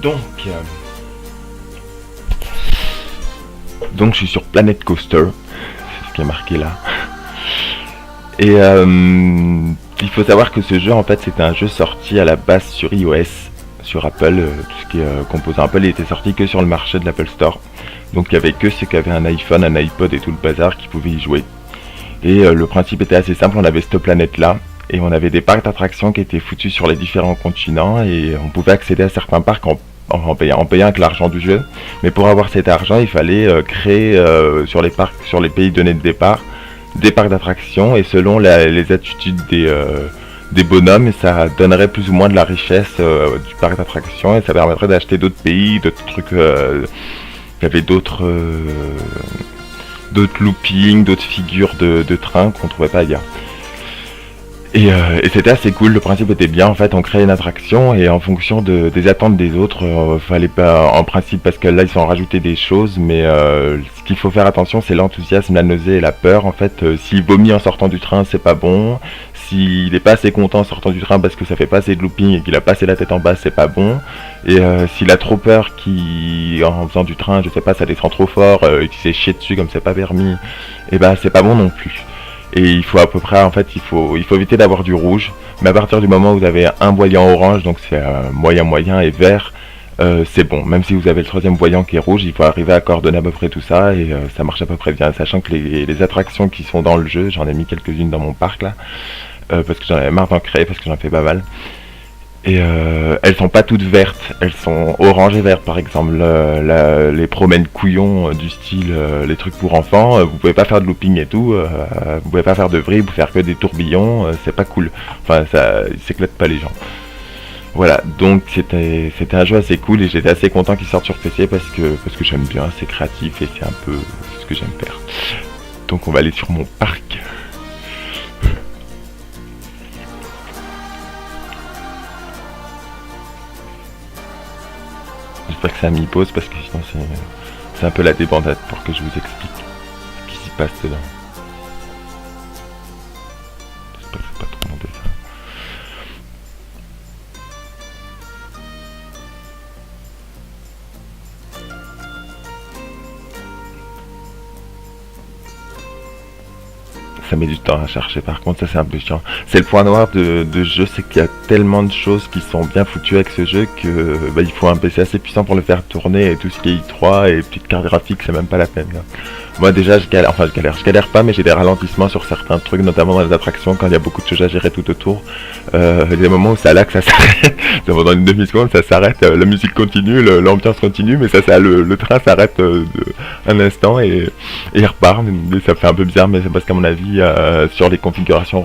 Donc, donc je suis sur Planet Coaster, c'est ce qui est marqué là. Et il faut savoir que ce jeu en fait c'était un jeu sorti à la base sur iOS, sur Apple, tout ce qui est composant Apple il était sorti que sur le marché de l'Apple Store. Donc il y avait que ceux qui avaient un iPhone, un iPod et tout le bazar qui pouvaient y jouer. Et le principe était assez simple, on avait cette planète là, et on avait des parcs d'attractions qui étaient foutus sur les différents continents, et on pouvait accéder à certains parcs en payant avec l'argent du jeu. Mais pour avoir cet argent, il fallait créer sur les parcs, sur les pays donnés de départ, des parcs d'attractions, et selon les attitudes des bonhommes, ça donnerait plus ou moins de la richesse du parc d'attractions, et ça permettrait d'acheter d'autres pays, d'autres trucs. Il y avait d'autres loopings, d'autres figures de train qu'on trouvait pas ailleurs. Et c'était assez cool, le principe était bien, en fait on créait une attraction et en fonction des attentes des autres, fallait pas, en principe, parce que là ils ont rajouté des choses, mais ce qu'il faut faire attention c'est l'enthousiasme, la nausée et la peur. En fait s'il vomit en sortant du train c'est pas bon, s'il est pas assez content en sortant du train parce que ça fait pas assez de looping et qu'il a passé la tête en bas c'est pas bon, et s'il a trop peur en faisant du train, je sais pas, ça descend trop fort et qu'il s'est chié dessus comme c'est pas permis, et ben c'est pas bon non plus. Et il faut à peu près, en fait, il faut éviter d'avoir du rouge. Mais à partir du moment où vous avez un voyant orange, donc c'est moyen et vert, c'est bon. Même si vous avez le troisième voyant qui est rouge, il faut arriver à coordonner à peu près tout ça et ça marche à peu près bien. Sachant que les attractions qui sont dans le jeu, j'en ai mis quelques-unes dans mon parc là, parce que j'en avais marre d'en créer, parce que j'en fais pas mal. Et elles sont pas toutes vertes, elles sont orange et vertes par exemple. Les promènes couillons du style les trucs pour enfants, vous pouvez pas faire de looping et tout, vous pouvez pas faire de vrille, vous faire que des tourbillons, c'est pas cool. Enfin ça s'éclate pas les gens. Voilà, donc c'était un jeu assez cool et j'étais assez content qu'il sorte sur PC parce que j'aime bien, c'est créatif et c'est un peu ce que j'aime faire. Donc on va aller sur mon parc. J'espère que ça m'y pose parce que sinon c'est un peu la débandade pour que je vous explique ce qui s'y passe dedans. J'espère que c'est pas trop demandé ça. Ça met du temps à chercher, par contre ça c'est un peu chiant. C'est le point noir de ce jeu, c'est qu'il y a tellement de choses qui sont bien foutues avec ce jeu que il faut un PC assez puissant pour le faire tourner, et tout ce qui est i3 et petites cartes graphiques c'est même pas la peine là. Moi déjà je galère pas, mais j'ai des ralentissements sur certains trucs, notamment dans les attractions quand il y a beaucoup de choses à gérer tout autour. Il y a des moments où ça lag, ça s'arrête, dans une demi-seconde ça s'arrête, la musique continue, l'ambiance continue, mais le train s'arrête un instant et il repart. Et ça fait un peu bizarre, mais c'est parce qu'à mon avis sur les configurations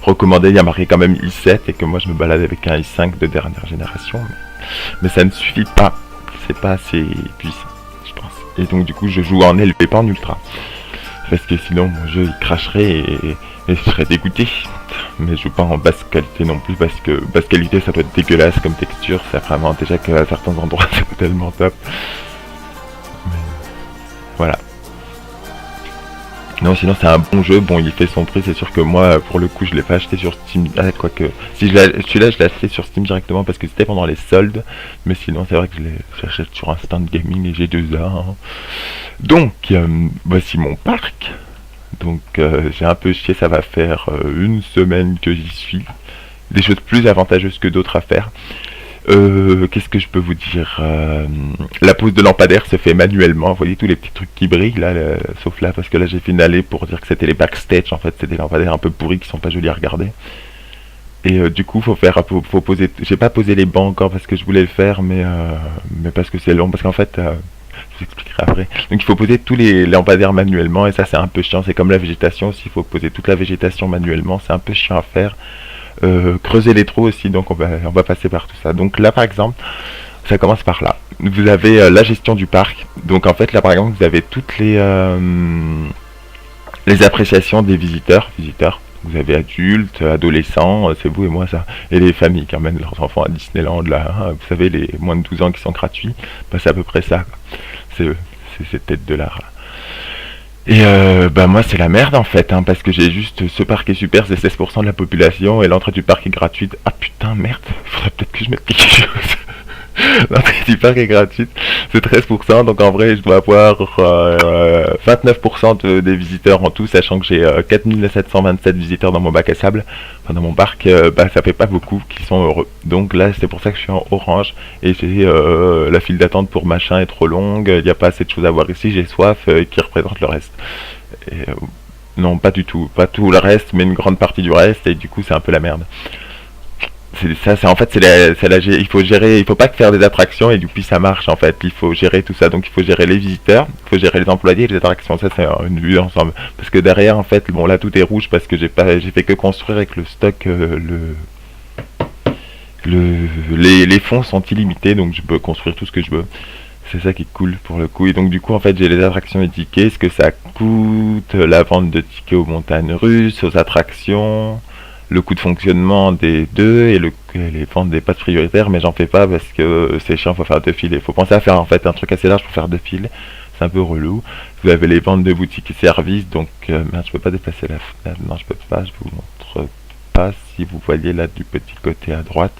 recommandées il y a marqué quand même i7 et que moi je me balade avec un i5 de dernière génération, mais ça ne suffit pas, c'est pas assez puissant je pense, et donc du coup je joue en LP pas en ultra parce que sinon mon jeu il cracherait et je serais dégoûté. Mais je joue pas en basse qualité non plus parce que basse qualité ça doit être dégueulasse comme texture, c'est vraiment déjà qu'à certains endroits c'est tellement top. Mais voilà. Non, sinon c'est un bon jeu, bon il fait son prix, c'est sûr que moi pour le coup je l'ai pas acheté sur Steam, quoique si celui-là je l'ai acheté sur Steam directement parce que c'était pendant les soldes, mais sinon c'est vrai que je l'achète sur un stand gaming et j'ai 2 ans. Hein. Donc voici mon parc, donc j'ai un peu chié, ça va faire une semaine que j'y suis, des choses plus avantageuses que d'autres à faire. Qu'est-ce que je peux vous dire, la pose de lampadaire se fait manuellement, vous voyez tous les petits trucs qui brillent là, sauf là parce que là j'ai fait une allée pour dire que c'était les backstage, en fait c'est des lampadaires un peu pourris qui sont pas jolis à regarder. Et du coup faut poser, j'ai pas posé les bancs encore parce que je voulais le faire, mais parce que c'est long, parce qu'en fait je vous expliquerai après. Donc il faut poser tous les lampadaires manuellement et ça c'est un peu chiant, c'est comme la végétation aussi, il faut poser toute la végétation manuellement, c'est un peu chiant à faire. Creuser les trous aussi, donc on va passer par tout ça. Donc là par exemple ça commence par là, vous avez la gestion du parc, donc en fait là par exemple vous avez toutes les appréciations des visiteurs, vous avez adultes, adolescents, c'est vous et moi ça, et les familles qui emmènent leurs enfants à Disneyland là, hein, vous savez les moins de 12 ans qui sont gratuits, c'est à peu près ça quoi. C'est cette tête de l'art là. Et moi c'est la merde en fait, hein, parce que j'ai juste ce parc est super, c'est 16% de la population et l'entrée du parc est gratuite. Ah putain merde, faudrait peut-être que je mette quelque chose. L'entrée du parc est gratuite, c'est 13%, donc en vrai je dois avoir 29% des visiteurs en tout, sachant que j'ai 4727 visiteurs dans mon bac à sable, enfin dans mon parc, bah ça fait pas beaucoup qui sont heureux. Donc là c'est pour ça que je suis en orange, et j'ai la file d'attente pour machin est trop longue, il n'y a pas assez de choses à voir ici, j'ai soif qui représente le reste. Et, non pas du tout, pas tout le reste, mais une grande partie du reste, et du coup c'est un peu la merde. C'est ça, c'est en fait il faut gérer, il faut pas que faire des attractions et du coup ça marche en fait, il faut gérer tout ça, donc il faut gérer les visiteurs, il faut gérer les employés et les attractions, ça c'est une vue ensemble. Parce que derrière en fait, bon là tout est rouge parce que j'ai fait que construire avec le stock, les fonds sont illimités donc je peux construire tout ce que je veux. C'est ça qui est cool pour le coup. Et donc du coup en fait j'ai les attractions et tickets, ce que ça coûte, la vente de tickets aux montagnes russes, aux attractions, le coût de fonctionnement des deux et les ventes des passes prioritaires, mais j'en fais pas parce que c'est chiant, faut faire deux files. Il faut penser à faire en fait un truc assez large pour faire deux files. C'est un peu relou. Vous avez les ventes de boutiques et services, donc merde, je peux pas déplacer la fenêtre. Non, je peux pas, je vous montre pas si vous voyez là du petit côté à droite.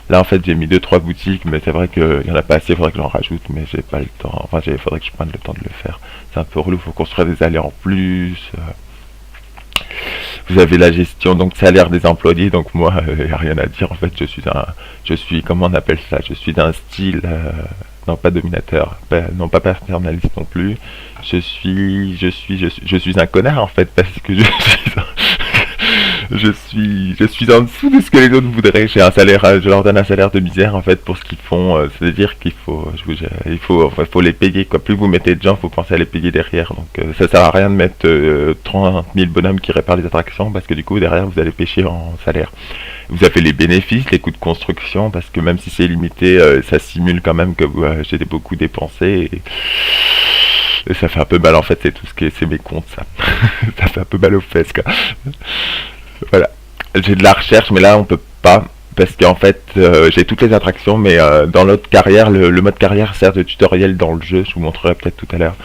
Là en fait j'ai mis deux trois boutiques, mais c'est vrai qu'il y en a pas assez, il faudrait que j'en rajoute, mais j'ai pas le temps. Enfin il faudrait que je prenne le temps de le faire. C'est un peu relou, faut construire des allées en plus. Vous avez la gestion, donc salaire des employés, donc moi y a rien à dire en fait, je suis comment on appelle ça, je suis d'un style non pas dominateur, non pas paternaliste non plus. Je suis un connard en fait parce que je suis en dessous de ce que les autres voudraient. J'ai un salaire, je leur donne un salaire de misère en fait pour ce qu'ils font. C'est-à-dire qu'il faut, faut les payer quoi. Plus vous mettez de gens, faut penser à les payer derrière. Donc ça sert à rien de mettre 30 000 bonhommes qui réparent les attractions parce que du coup derrière vous allez pêcher en salaire. Vous avez les bénéfices, les coûts de construction parce que même si c'est limité, ça simule quand même que j'ai beaucoup dépensé. Et ça fait un peu mal en fait, c'est tout ce qui est, c'est mes comptes ça. Ça fait un peu mal aux fesses quoi. Voilà. J'ai de la recherche, mais là on peut pas. Parce qu'en fait, j'ai toutes les attractions, mais dans l'autre carrière, le mode carrière sert de tutoriel dans le jeu, je vous montrerai peut-être tout à l'heure.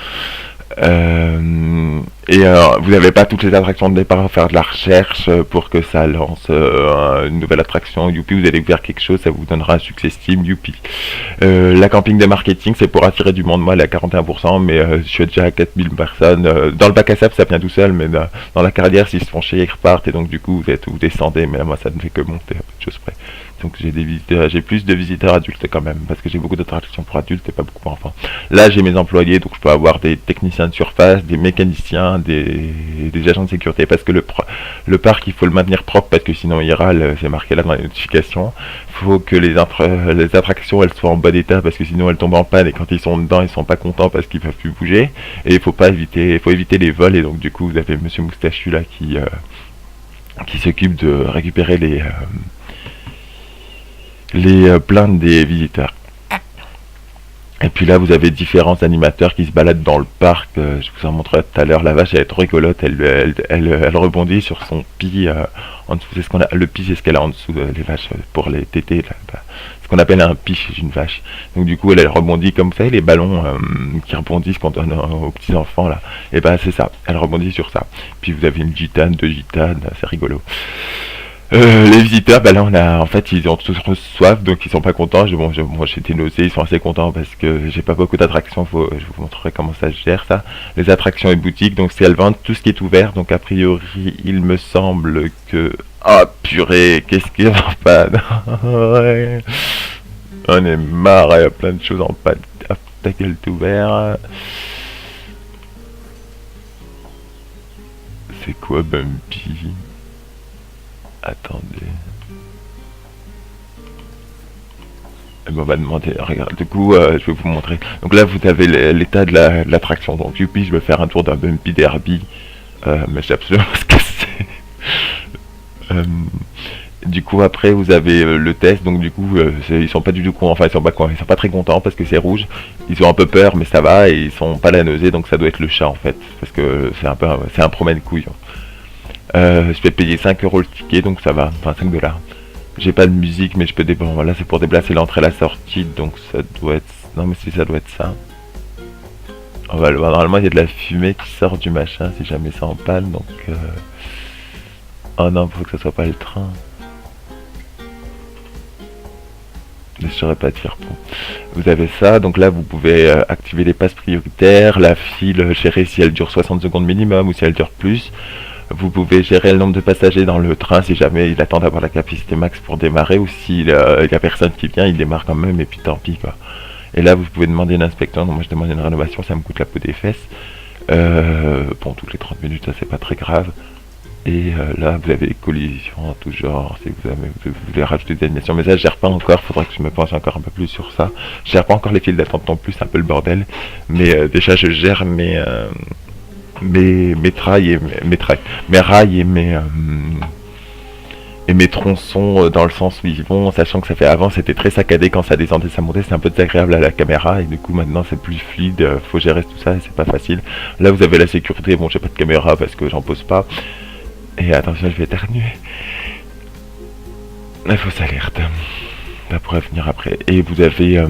Vous n'avez pas toutes les attractions de départ à faire de la recherche pour que ça lance une nouvelle attraction. Youpi, vous allez ouvrir quelque chose, ça vous donnera un succès Steam. Youpi. La camping de marketing, c'est pour attirer du monde. Moi, elle est à 41%, mais je suis déjà à 4000 personnes. Dans le bac à sable, ça vient tout seul, mais dans la carrière, s'ils se font chier, ils repartent. Et donc, du coup, vous descendez. Mais là, moi, ça ne fait que monter, à peu de choses près. Donc j'ai plus de visiteurs adultes quand même, parce que j'ai beaucoup d'attractions pour adultes et pas beaucoup pour enfants. Là j'ai mes employés, donc je peux avoir des techniciens de surface, des mécaniciens, des agents de sécurité, parce que le parc il faut le maintenir propre, parce que sinon il râle, c'est marqué là dans les notifications. Il faut que les attractions elles soient en bon état, parce que sinon elles tombent en panne, et quand ils sont dedans ils sont pas contents parce qu'ils peuvent plus bouger. Et il faut éviter les vols, et donc du coup vous avez Monsieur Moustachu là qui s'occupe de récupérer les plaintes des visiteurs. Et puis là, vous avez différents animateurs qui se baladent dans le parc. Je vous en montrerai tout à l'heure. La vache, elle est trop rigolote. Elle rebondit sur son pis en dessous. C'est ce qu'on a. Le pis, c'est ce qu'elle a en dessous les vaches pour les tétés. Là, ce qu'on appelle un pis chez une vache. Donc du coup, elle rebondit comme ça. Les ballons qui rebondissent qu'on donne aux petits enfants là. Et ben c'est ça. Elle rebondit sur ça. Puis vous avez une gitane, deux gitanes. C'est rigolo. Les visiteurs, bah là on a, en fait ils ont tous soif donc ils sont pas contents. Moi j'étais nausé, ils sont assez contents parce que j'ai pas beaucoup d'attractions. Je vous montrerai comment ça se gère ça. Les attractions et boutiques, donc c'est elles vendent tout ce qui est ouvert. Donc a priori il me semble que ah purée, qu'est-ce qu'il y a en panne. Ouais. On est marre, il y a plein de choses en panne. Ah, ta gueule est ouvert. C'est quoi Bumpy? Attendez. Et ben, on va demander. Regarde, du coup, je vais vous montrer. Donc là, vous avez l'état de l'attraction. Donc, youpi, je vais faire un tour d'un Bumpy Derby. Mais je sais absolument ce que c'est. Du coup, après, vous avez le test. Donc, du coup, ils sont pas du tout contents. Enfin, ils sont pas très contents parce que c'est rouge. Ils ont un peu peur, mais ça va. Et ils sont pas la nausée. Donc, ça doit être le chat en fait. Parce que c'est un promène-couille. Je vais payer 5 € le ticket, donc ça va, enfin 5 $. J'ai pas de musique, mais je peux déplacer. Voilà, c'est pour déplacer l'entrée et la sortie, donc ça doit être. Non, mais si ça doit être ça. On va le voir. Normalement, il y a de la fumée qui sort du machin si jamais ça en panne, donc. Oh non, faut que ça soit pas le train. je ne saurais pas dire. Bon. Vous avez ça, donc là vous pouvez activer les passes prioritaires, la file, gérer si elle dure 60 secondes minimum ou si elle dure plus. Vous pouvez gérer le nombre de passagers dans le train si jamais il attend d'avoir la capacité max pour démarrer, ou s'il y a personne qui vient, il démarre quand même et puis tant pis quoi. Et là vous pouvez demander une inspection, donc moi je demande une rénovation, ça me coûte la peau des fesses. Bon, toutes les 30 minutes, ça c'est pas très grave. Et là vous avez les collisions en tout genre, si vous voulez rajouter des animations, mais ça je gère pas encore, faudra que je me penche encore un peu plus sur ça. Je gère pas encore les files d'attente non plus, c'est un peu le bordel, mais déjà je gère mes trails et mes rails et mes tronçons dans le sens où ils vont, sachant que ça fait avant c'était très saccadé quand ça descendait, ça montait, c'est un peu désagréable à la caméra et du coup maintenant c'est plus fluide, faut gérer tout ça et c'est pas facile. Là vous avez la sécurité, bon j'ai pas de caméra parce que j'en pose pas. Et attention, je vais éternuer. La fausse alerte. Ça pourrait venir après. Et vous avez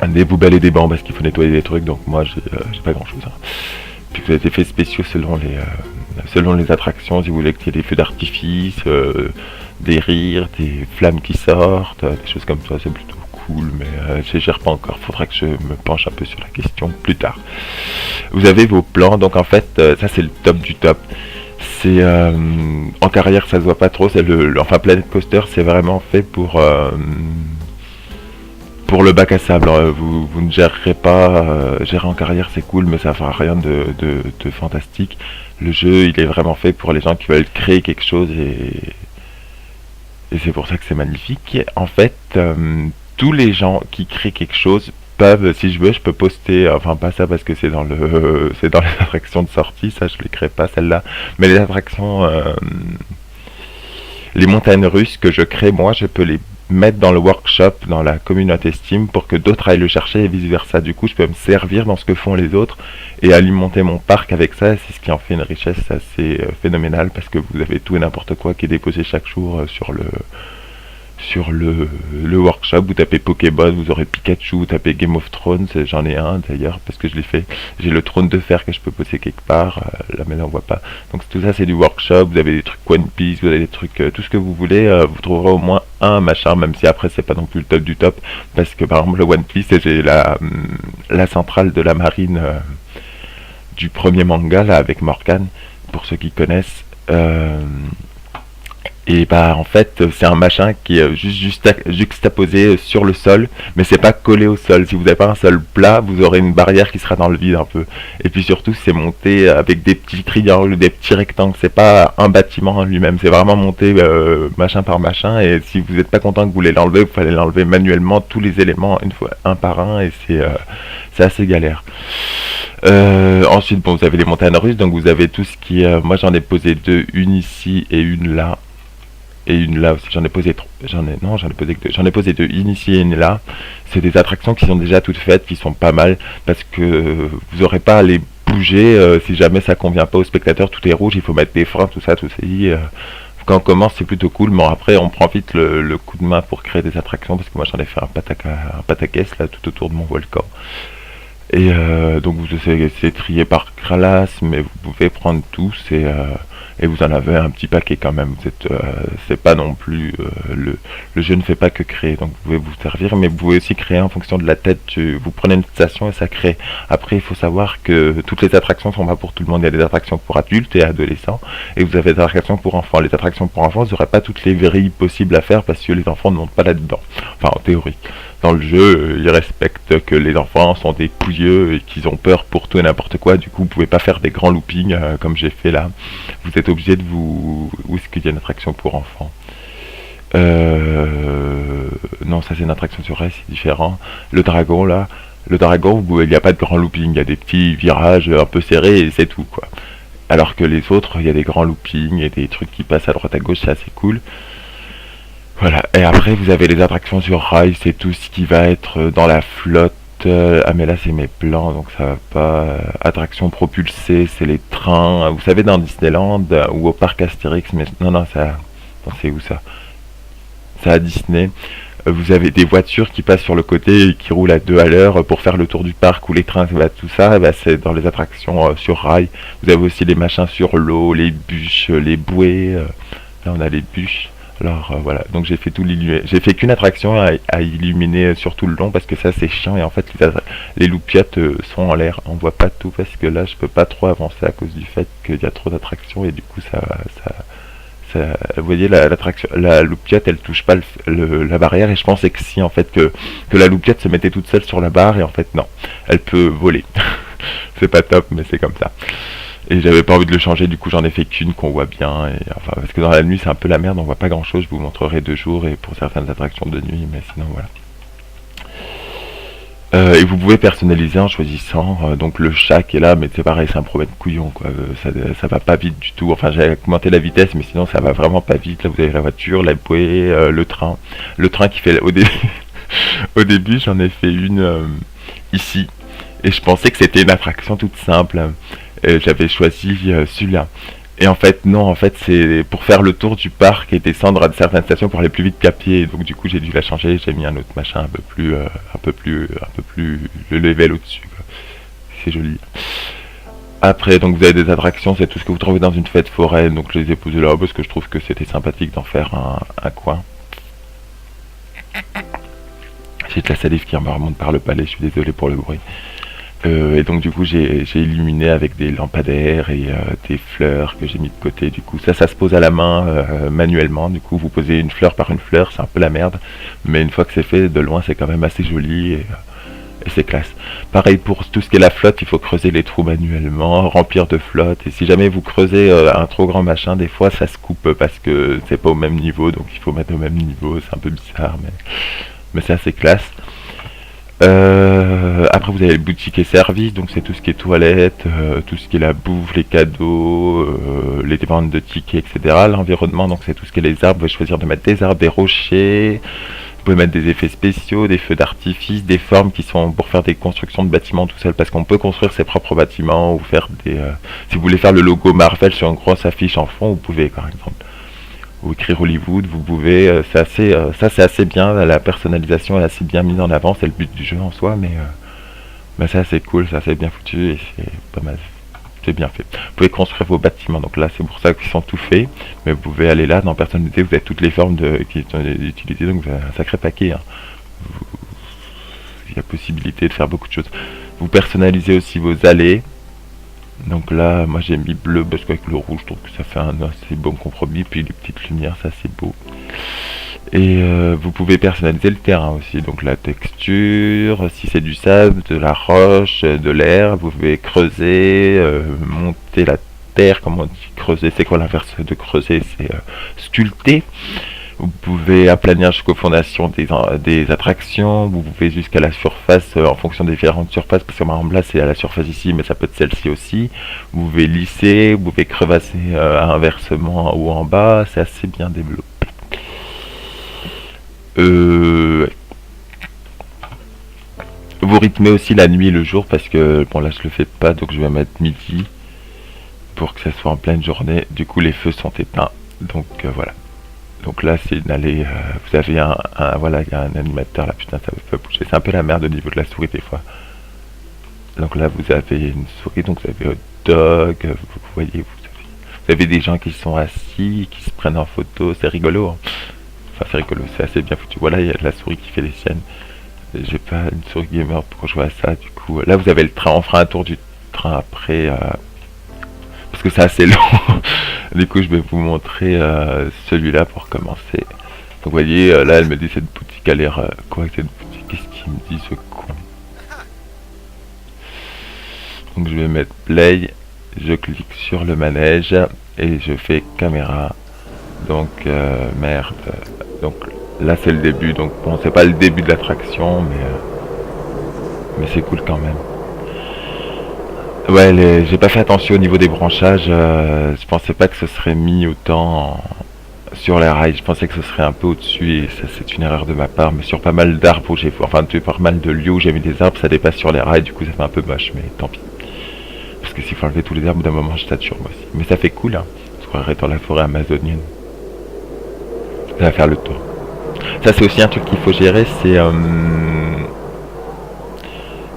des poubelles et des bancs parce qu'il faut nettoyer des trucs, donc moi j'ai pas grand chose. Hein. Puis vous avez des effets spéciaux selon les attractions, si vous voulez qu'il y ait des feux d'artifice, des rires, des flammes qui sortent, des choses comme ça, c'est plutôt cool, mais je gère pas encore, faudra que je me penche un peu sur la question plus tard. Vous avez vos plans, donc en fait, ça c'est le top du top. C'est en carrière ça se voit pas trop, c'est enfin Planet Coaster c'est vraiment fait pour le bac à sable. Vous ne gérerez pas, gérer en carrière c'est cool mais ça fera rien de fantastique. Le jeu il est vraiment fait pour les gens qui veulent créer quelque chose et c'est pour ça que c'est magnifique. En fait tous les gens qui créent quelque chose peuvent, si je veux, je peux poster, enfin pas ça parce que c'est dans les attractions de sortie, ça je les crée pas celle-là, mais les attractions, les montagnes russes que je crée moi, je peux les mettre dans le workshop, dans la communauté Steam pour que d'autres aillent le chercher et vice versa. Du coup, je peux me servir dans ce que font les autres et alimenter mon parc avec ça. C'est ce qui en fait une richesse assez phénoménale parce que vous avez tout et n'importe quoi qui est déposé chaque jour sur le workshop. Vous tapez Pokéball, vous aurez Pikachu, vous tapez Game of Thrones, j'en ai un d'ailleurs parce que je l'ai fait, j'ai le trône de fer que je peux poser quelque part, là mais là on voit pas, donc tout ça c'est du workshop. Vous avez des trucs One Piece, vous avez des trucs, tout ce que vous voulez, vous trouverez au moins un machin, même si après c'est pas non plus le top du top, parce que par exemple le One Piece, j'ai la centrale de la marine du premier manga là avec Morgan, pour ceux qui connaissent, et bah en fait c'est un machin qui est juste juxtaposé sur le sol, mais c'est pas collé au sol. Si vous n'avez pas un sol plat, vous aurez une barrière qui sera dans le vide un peu. Et puis surtout c'est monté avec des petits triangles, des petits rectangles. C'est pas un bâtiment en lui-même, c'est vraiment monté machin par machin. Et si vous n'êtes pas content que vous voulez l'enlever, vous fallait l'enlever manuellement tous les éléments une fois, un par un, et c'est assez galère. Ensuite bon, vous avez les montagnes russes, donc vous avez tout ce qui est, moi j'en ai posé deux, une ici et une là. Et une là aussi, j'en ai posé deux, une ici et une là. C'est des attractions qui sont déjà toutes faites, qui sont pas mal, parce que vous n'aurez pas à les bouger si jamais ça convient pas aux spectateurs, tout est rouge, il faut mettre des freins, tout ça, tout ça. Quand on commence c'est plutôt cool, mais après on prend vite le coup de main pour créer des attractions, parce que moi j'en ai fait un pataquès là tout autour de mon volcan. Et donc c'est trié par classe, mais vous pouvez prendre tous et vous en avez un petit paquet quand même. C'est pas non plus le jeu ne fait pas que créer, donc vous pouvez vous servir, mais vous pouvez aussi créer en fonction de la tête. Vous prenez une station et ça crée. Après il faut savoir que toutes les attractions sont pas pour tout le monde. Il y a des attractions pour adultes et adolescents, et vous avez des attractions pour enfants. Les attractions pour enfants, vous n'aurez pas toutes les vrilles possibles à faire parce que les enfants ne montent pas là-dedans. Enfin en théorie. Dans le jeu, ils respectent que les enfants sont des pouilleux et qu'ils ont peur pour tout et n'importe quoi. Du coup, vous pouvez pas faire des grands loopings comme j'ai fait là. Vous êtes obligé de vous... Où est-ce qu'il y a une attraction pour enfants Non, ça c'est une attraction sur rail, c'est différent. Le dragon là, il n'y a pas de grand looping. Il y a des petits virages un peu serrés et c'est tout quoi. Alors que les autres, il y a des grands loopings et des trucs qui passent à droite à gauche, c'est assez cool. Voilà, et après vous avez les attractions sur rail, c'est tout ce qui va être dans la flotte. Ah mais là c'est mes plans, donc ça va pas. Attractions propulsées, c'est les trains. Vous savez dans Disneyland ou au parc Astérix, mais non ça. Non, c'est où ça? C'est à Disney. Vous avez des voitures qui passent sur le côté et qui roulent à 2 à l'heure pour faire le tour du parc, ou les trains, tout ça, c'est dans les attractions sur rail. Vous avez aussi les machins sur l'eau, les bûches, les bouées. Là on a les bûches. Alors voilà, donc j'ai fait j'ai fait qu'une attraction à illuminer sur tout le long parce que ça c'est chiant et en fait les loupiottes sont en l'air, on voit pas tout parce que là je peux pas trop avancer à cause du fait qu'il y a trop d'attractions et du coup vous voyez l'attraction, la loupiotte elle touche pas la barrière et je pensais que si en fait que la loupiotte se mettait toute seule sur la barre et en fait non, elle peut voler. C'est pas top mais c'est comme ça. Et j'avais pas envie de le changer, du coup j'en ai fait qu'une qu'on voit bien. Et, enfin, parce que dans la nuit c'est un peu la merde, on voit pas grand chose, je vous montrerai 2 jours et pour certaines attractions de nuit, mais sinon voilà. Et vous pouvez personnaliser en choisissant donc le chat qui est là, mais c'est pareil, c'est un problème couillon quoi. Ça va pas vite du tout. Enfin j'ai augmenté la vitesse, mais sinon ça va vraiment pas vite. Là vous avez la voiture, la bouée, le train qui fait au début. Au début j'en ai fait une ici et je pensais que c'était une attraction toute simple. J'avais choisi celui-là. Et en fait, non, en fait, c'est pour faire le tour du parc et descendre à certaines stations pour aller plus vite qu'à pied. Donc du coup, j'ai dû la changer. J'ai mis un autre machin un peu plus le level au-dessus. Quoi. C'est joli. Après, donc vous avez des attractions, c'est tout ce que vous trouvez dans une fête foraine. Donc je les ai posés là parce que je trouve que c'était sympathique d'en faire un coin. J'ai de la salive qui me remonte par le palais. Je suis désolé pour le bruit. Et donc du coup j'ai illuminé avec des lampadaires et des fleurs que j'ai mis de côté. Du coup ça se pose à la main manuellement. Du coup vous posez une fleur par une fleur, c'est un peu la merde. Mais une fois que c'est fait, de loin c'est quand même assez joli et c'est classe. Pareil pour tout ce qui est la flotte, il faut creuser les trous manuellement, remplir de flotte. Et si jamais vous creusez un trop grand machin, des fois ça se coupe parce que c'est pas au même niveau. Donc il faut mettre au même niveau, c'est un peu bizarre mais c'est assez classe. Après vous avez les boutiques et services, donc c'est tout ce qui est toilettes, tout ce qui est la bouffe, les cadeaux, les ventes de tickets, etc. L'environnement, donc c'est tout ce qui est les arbres, vous pouvez choisir de mettre des arbres, des rochers, vous pouvez mettre des effets spéciaux, des feux d'artifice, des formes qui sont pour faire des constructions de bâtiments tout seul, parce qu'on peut construire ses propres bâtiments, ou faire des... si vous voulez faire le logo Marvel sur une grosse affiche en fond, vous pouvez par exemple. Ou écrire Hollywood, vous pouvez, ça c'est assez bien, la personnalisation est assez bien mise en avant, c'est le but du jeu en soi, mais c'est assez cool, c'est assez bien foutu et c'est pas mal, c'est bien fait. Vous pouvez construire vos bâtiments, donc là c'est pour ça qu'ils sont tout faits, mais vous pouvez aller là, dans personnaliser, vous avez toutes les formes qui sont utilisées, donc vous avez un sacré paquet. Hein. Il y a possibilité de faire beaucoup de choses. Vous personnalisez aussi vos allées. Donc là, moi j'ai mis bleu parce qu'avec le rouge, je trouve que ça fait un assez bon compromis. Puis les petites lumières, ça c'est beau. Et vous pouvez personnaliser le terrain aussi. Donc la texture, si c'est du sable, de la roche, de l'air, vous pouvez creuser, monter la terre. Comment on dit creuser? C'est quoi l'inverse de creuser? C'est sculpter. Vous pouvez aplanir jusqu'aux fondations des attractions, vous pouvez jusqu'à la surface en fonction des différentes surfaces, parce que par exemple là c'est à la surface ici, mais ça peut être celle-ci aussi. Vous pouvez lisser, vous pouvez crevasser inversement en haut en bas, c'est assez bien développé. Vous rythmez aussi la nuit et le jour, parce que bon là je le fais pas, donc je vais mettre midi pour que ça soit en pleine journée. Du coup les feux sont éteints, donc voilà. Donc là c'est une allée, vous avez voilà, il y a un animateur là, putain ça veut pas bouger, c'est un peu la merde au niveau de la souris des fois. Donc là vous avez une souris, donc vous avez hot dog, vous voyez, vous avez des gens qui sont assis, qui se prennent en photo, c'est rigolo. Hein. Enfin c'est rigolo, c'est assez bien foutu. Voilà, il y a la souris qui fait les siennes. J'ai pas une souris gamer pour jouer à ça, du coup. Là vous avez le train, on fera un tour du train après, parce que c'est assez long. Du coup je vais vous montrer celui-là pour commencer. Donc vous voyez là elle me dit cette boutique a l'air quoi cette boutique, qu'est-ce qu'il me dit ce con. Donc je vais mettre play, je clique sur le manège et je fais caméra. Donc merde. Donc là c'est le début, donc bon c'est pas le début de l'attraction mais c'est cool quand même. Ouais, j'ai pas fait attention au niveau des branchages, je pensais pas que ce serait mis autant sur les rails, je pensais que ce serait un peu au-dessus et ça c'est une erreur de ma part, mais sur pas mal d'arbres où j'ai, enfin pas mal de lieux où j'ai mis des arbres, ça dépasse sur les rails, du coup ça fait un peu moche, mais tant pis. Parce que s'il faut enlever tous les arbres d'un moment je sature moi aussi. Mais ça fait cool, hein, on se croirait dans la forêt amazonienne. Ça va faire le tour. Ça c'est aussi un truc qu'il faut gérer, c'est...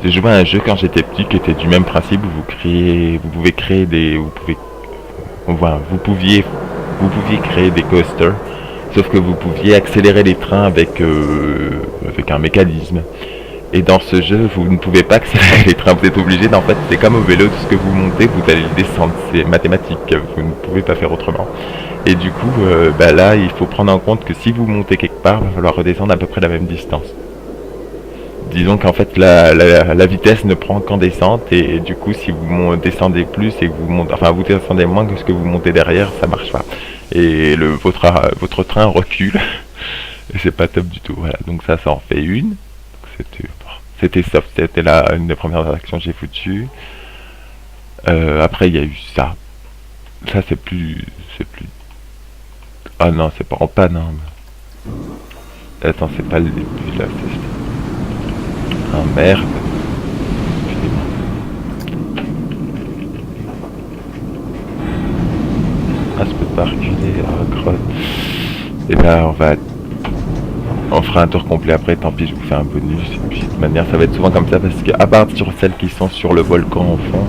J'ai joué à un jeu quand j'étais petit qui était du même principe où vous pouvez créer des, vous pouviez créer des coasters Sauf que vous pouviez accélérer les trains avec un mécanisme. Et dans ce jeu, vous ne pouvez pas accélérer les trains, vous êtes obligé d'en fait, c'est comme au vélo, tout ce que vous montez, vous allez le descendre, c'est mathématique, vous ne pouvez pas faire autrement. Et du coup, bah là, il faut prendre en compte que si vous montez quelque part, il va falloir redescendre à peu près la même distance. Disons qu'en fait, la vitesse ne prend qu'en descente, et du coup, si vous descendez plus et que vous montez, enfin, vous descendez moins que ce que vous montez derrière, ça marche pas. Et votre train recule, et c'est pas top du tout. Voilà, donc ça en fait une. C'était soft, c'était une des premières actions que j'ai foutues. Après, il y a eu ça. Ça, c'est plus. Ah non, c'est pas en panne, hein. Attends, c'est pas le début là. Ah merde. Ah, je peux pas reculer, crotte. Et ben, on fera un tour complet après, tant pis, je vous fais un bonus. Et puis, de toute manière, ça va être souvent comme ça, parce qu'à part sur celles qui sont sur le volcan au fond,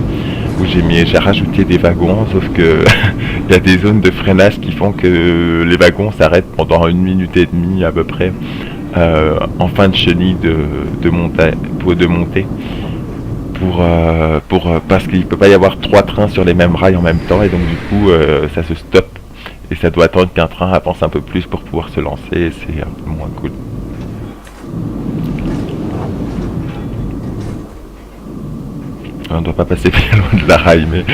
où j'ai rajouté des wagons, sauf que il y a des zones de freinage qui font que les wagons s'arrêtent pendant 1 minute et demie à peu près, en fin de chenille de montée, parce qu'il peut pas y avoir 3 trains sur les mêmes rails en même temps, et donc du coup, ça se stoppe. Et ça doit attendre qu'un train avance un peu plus pour pouvoir se lancer, et c'est un peu moins cool. On ne doit pas passer bien loin de la rail, mais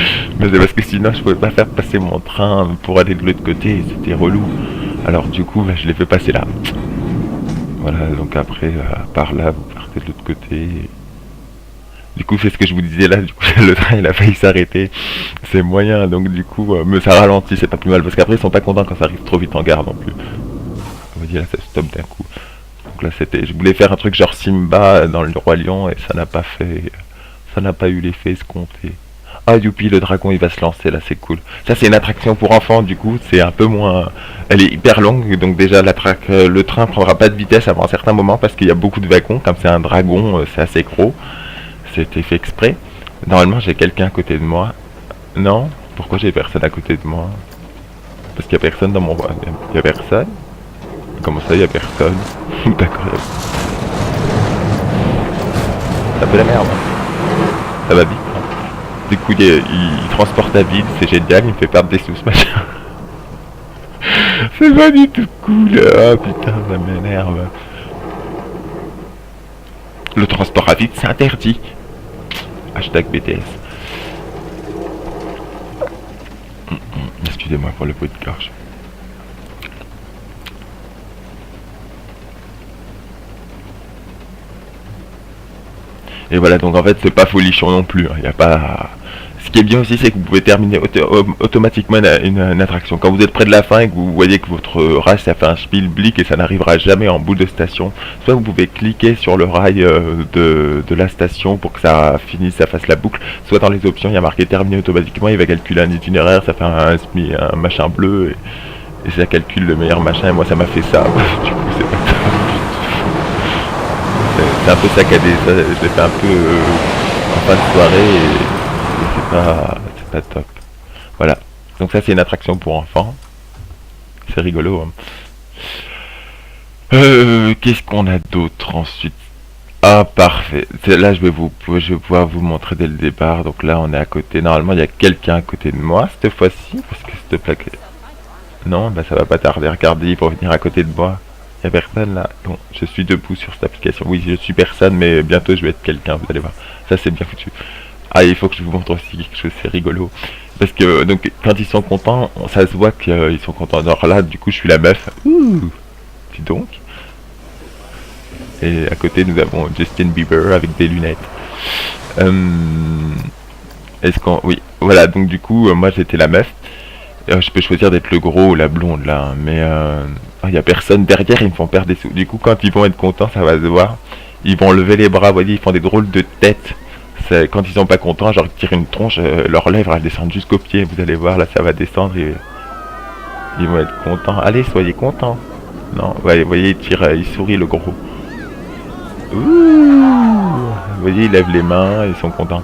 c'est parce que sinon je pouvais pas faire passer mon train pour aller de l'autre côté, et c'était relou. Alors du coup, bah, je l'ai fait passer là. Voilà, donc après, par là, vous partez de l'autre côté. Du coup, c'est ce que je vous disais là, du coup, le train il a failli s'arrêter. C'est moyen, donc du coup, mais ça ralentit, c'est pas plus mal, parce qu'après ils sont pas contents quand ça arrive trop vite en gare non plus. Vous voyez là, ça stoppe d'un coup. Donc là, je voulais faire un truc genre Simba dans le Roi Lion, et ça n'a pas eu l'effet escompté. Ah youpi, le dragon il va se lancer là, c'est cool. Ça c'est une attraction pour enfants, du coup c'est un peu moins. Elle est hyper longue, donc déjà le train prendra pas de vitesse avant un certain moment parce qu'il y a beaucoup de wagons, comme c'est un dragon, c'est assez gros. C'était fait exprès. Normalement j'ai quelqu'un à côté de moi. Non? Pourquoi j'ai personne à côté de moi? Parce qu'il y a personne dans mon voie. Il y a personne? Comment ça il y a personne? D'accord. C'est un peu la merde. Ça va vite. Du coup, il transporte à vide, c'est génial, il me fait perdre des sous ce machin. C'est pas du tout cool. Ah putain, ça m'énerve. Le transport à vide, c'est interdit. Hashtag BTS. Excusez-moi pour le bruit de gorge. Et voilà, donc en fait, c'est pas folichon non plus. Il n'y a pas. Ce qui est bien aussi, c'est que vous pouvez terminer automatiquement une attraction. Quand vous êtes près de la fin et que vous voyez que votre rail ça fait un spiel-blick et ça n'arrivera jamais en bout de station, soit vous pouvez cliquer sur le rail de la station pour que ça finisse, ça fasse la boucle, soit dans les options il y a marqué terminé automatiquement, il va calculer un itinéraire, ça fait un machin bleu et ça calcule le meilleur machin, et moi ça m'a fait ça. Du coup c'est pas top. C'est un peu saccadé, ça, je l'ai fait un peu en fin de soirée et c'est pas top. Voilà. Donc ça c'est une attraction pour enfants. C'est rigolo. Hein. Qu'est-ce qu'on a d'autre ensuite? Ah parfait. Là je vais pouvoir vous montrer dès le départ. Donc là on est à côté. Normalement il y a quelqu'un à côté de moi cette fois-ci. Parce que cette plaque. Non, bah ça va pas tarder. Regardez, il faut venir à côté de moi. Il y a personne là. Bon, je suis debout sur cette application. Oui, je suis personne, mais bientôt je vais être quelqu'un, vous allez voir. Ça c'est bien foutu. Ah, il faut que je vous montre aussi quelque chose, c'est rigolo. Parce que donc quand ils sont contents, ça se voit qu'ils sont contents. Alors là, du coup, je suis la meuf. Ouh, dis donc. Et à côté, nous avons Justin Bieber avec des lunettes. Est-ce qu'on... Oui, voilà, donc du coup, moi j'étais la meuf. Je peux choisir d'être le gros ou la blonde là, hein, mais il y a personne derrière, ils me font perdre des sous. Du coup, quand ils vont être contents, ça va se voir. Ils vont lever les bras, vous voyez, ils font des drôles de têtes. Quand ils sont pas contents, genre ils tirent une tronche, leurs lèvres elles descendent jusqu'aux pieds. Vous allez voir, là ça va descendre et ils vont être contents. Allez, soyez contents. Non, ouais, vous voyez, ils sourient le gros. Ouh, vous voyez, ils lèvent les mains, ils sont contents.